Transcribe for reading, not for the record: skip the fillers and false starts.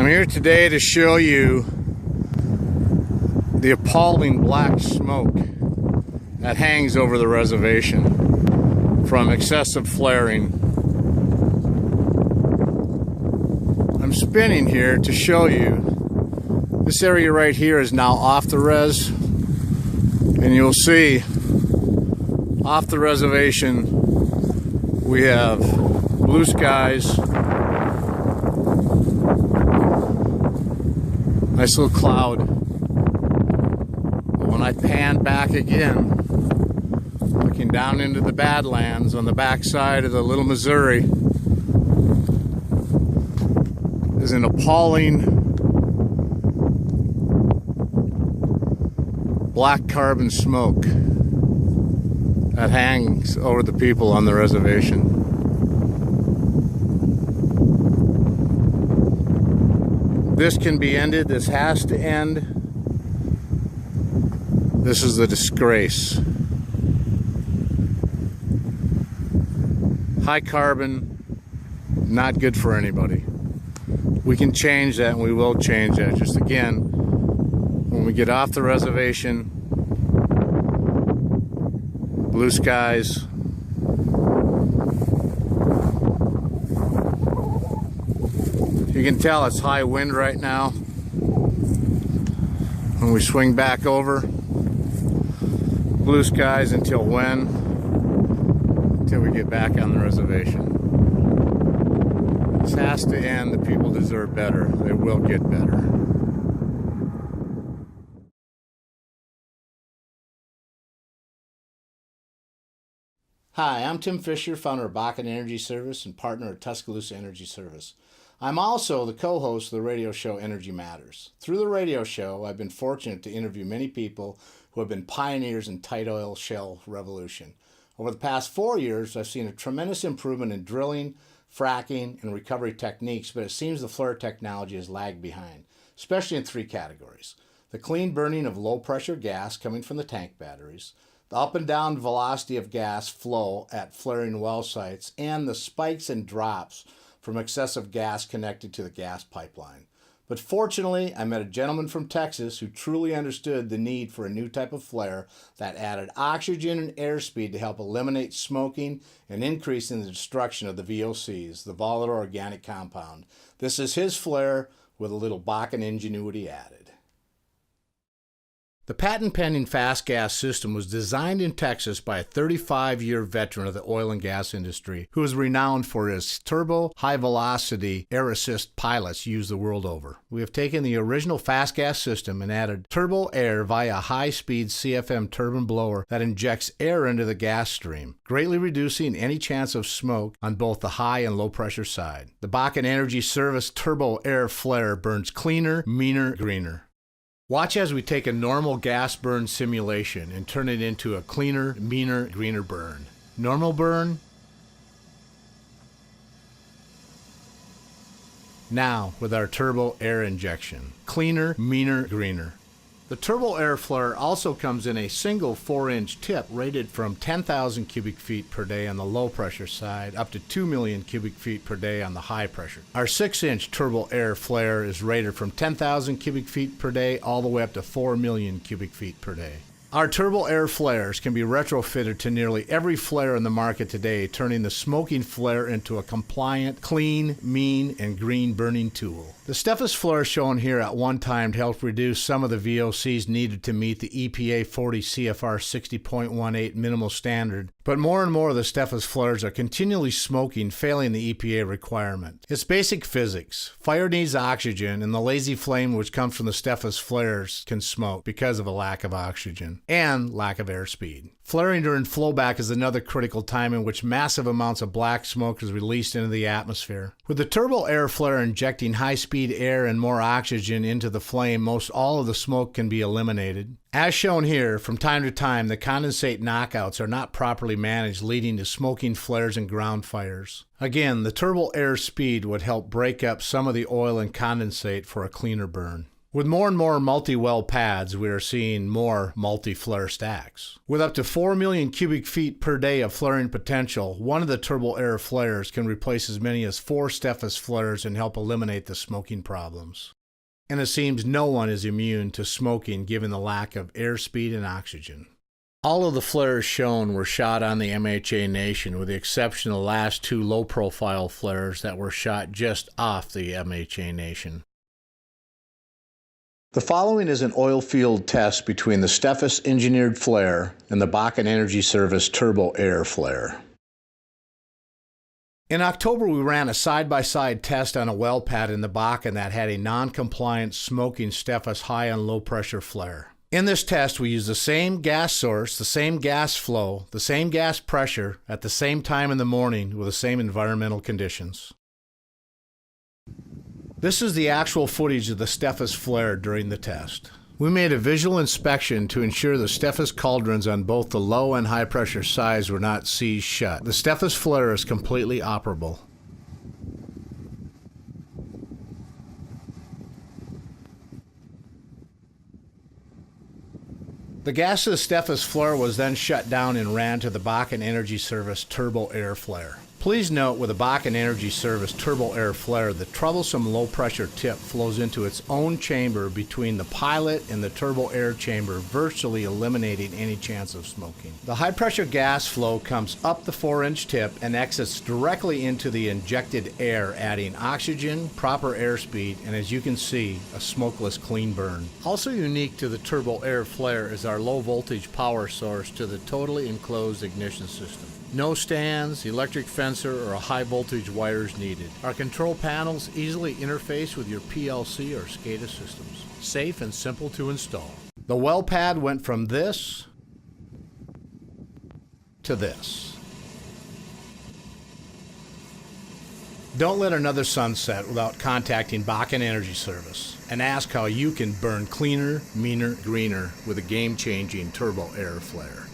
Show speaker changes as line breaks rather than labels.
I'm here today to show you the appalling black smoke that hangs over the reservation from excessive flaring. I'm spinning here to show you this area right here is now off the res, and you'll see off the reservation we have blue skies, nice little cloud. But when I pan back again, looking down into the Badlands on the backside of the Little Missouri, is an appalling black carbon smoke that hangs over the people on the reservation. This can be ended. This has to end. This is a disgrace. High carbon, not good for anybody. We can change that, and we will change that. Just again, when we get off the reservation, blue skies, you can tell it's high wind right now. When we swing back over, blue skies until when? Until we get back on the reservation. This has to end. The people deserve better. They will get better. Hi, I'm Tim Fisher, founder of BakkenEnergyService and partner at Tuscaloosa Energy Service. I'm also the co-host of the radio show Energy Matters. Through the radio show, I've been fortunate to interview many people who have been pioneers in tight oil shale revolution. Over the past 4 years, I've seen a tremendous improvement in drilling, fracking, and recovery techniques, but it seems the flare technology has lagged behind, especially in 3 categories: the clean burning of low-pressure gas coming from the tank batteries, the up and down velocity of gas flow at flaring well sites, and the spikes and drops from excessive gas connected to the gas pipeline. But fortunately, I met a gentleman from Texas who truly understood the need for a new type of flare that added oxygen and airspeed to help eliminate smoking and increasing the destruction of the VOCs, the volatile organic compound. This is his flare with a little Bakken ingenuity added. The patent-pending fast gas system was designed in Texas by a 35-year veteran of the oil and gas industry who is renowned for his turbo high-velocity air assist pilots used the world over. We have taken the original fast gas system and added turbo air via a high-speed CFM turbine blower that injects air into the gas stream, greatly reducing any chance of smoke on both the high and low-pressure side. The BakkenEnergyService turbo air flare burns cleaner, meaner, greener. Watch as we take a normal gas burn simulation and turn it into a cleaner, meaner, greener burn. Normal burn. Now with our turbo air injection. Cleaner, meaner, greener. The turbo air flare also comes in a single 4-inch tip rated from 10,000 cubic feet per day on the low pressure side up to 2 million cubic feet per day on the high pressure. Our 6-inch turbo air flare is rated from 10,000 cubic feet per day all the way up to 4 million cubic feet per day. Our turbo air flares can be retrofitted to nearly every flare in the market today, turning the smoking flare into a compliant, clean, mean, and green burning tool. The Steffes flare shown here at one time helped reduce some of the VOCs needed to meet the EPA 40 CFR 60.18 minimal standard, but more and more of the Steffes flares are continually smoking, failing the EPA requirement. It's basic physics. Fire needs oxygen, and the lazy flame which comes from the Steffes flares can smoke because of a lack of oxygen and lack of airspeed. Flaring during flowback is another critical time in which massive amounts of black smoke is released into the atmosphere. With the turbo air flare injecting high-speed air and more oxygen into the flame, most all of the smoke can be eliminated. As shown here, from time to time, the condensate knockouts are not properly managed, leading to smoking flares and ground fires. Again, the turbo air speed would help break up some of the oil and condensate for a cleaner burn. With more and more multi-well pads, we are seeing more multi-flare stacks. With up to 4 million cubic feet per day of flaring potential, one of the turbo air flares can replace as many as 4 Steffes flares and help eliminate the smoking problems. And it seems no one is immune to smoking given the lack of airspeed and oxygen. All of the flares shown were shot on the MHA Nation, with the exception of the last 2 low-profile flares that were shot just off the MHA Nation. The following is an oil field test between the Steffes engineered flare and the BakkenEnergyService turbo air flare. In October, we ran a side-by-side test on a well pad in the Bakken that had a non-compliant smoking Steffes high and low pressure flare. In this test, we used the same gas source, the same gas flow, the same gas pressure at the same time in the morning with the same environmental conditions. This is the actual footage of the Steffes flare during the test. We made a visual inspection to ensure the Steffes cauldrons on both the low and high pressure sides were not seized shut. The Steffes flare is completely operable. The gas of the Steffes flare was then shut down and ran to the BakkenEnergyService turbo air flare. Please note, with the BakkenEnergyService turbo air flare, the troublesome low pressure tip flows into its own chamber between the pilot and the turbo air chamber, virtually eliminating any chance of smoking. The high pressure gas flow comes up the 4-inch tip and exits directly into the injected air, adding oxygen, proper airspeed, and as you can see, a smokeless clean burn. Also unique to the turbo air flare is our low voltage power source to the totally enclosed ignition system. No stands, electric fencer, or high voltage wires needed. Our control panels easily interface with your PLC or SCADA systems. Safe and simple to install. The well pad went from this to this. Don't let another sun set without contacting BakkenEnergyService and ask how you can burn cleaner, meaner, greener with a game-changing turbo air flare.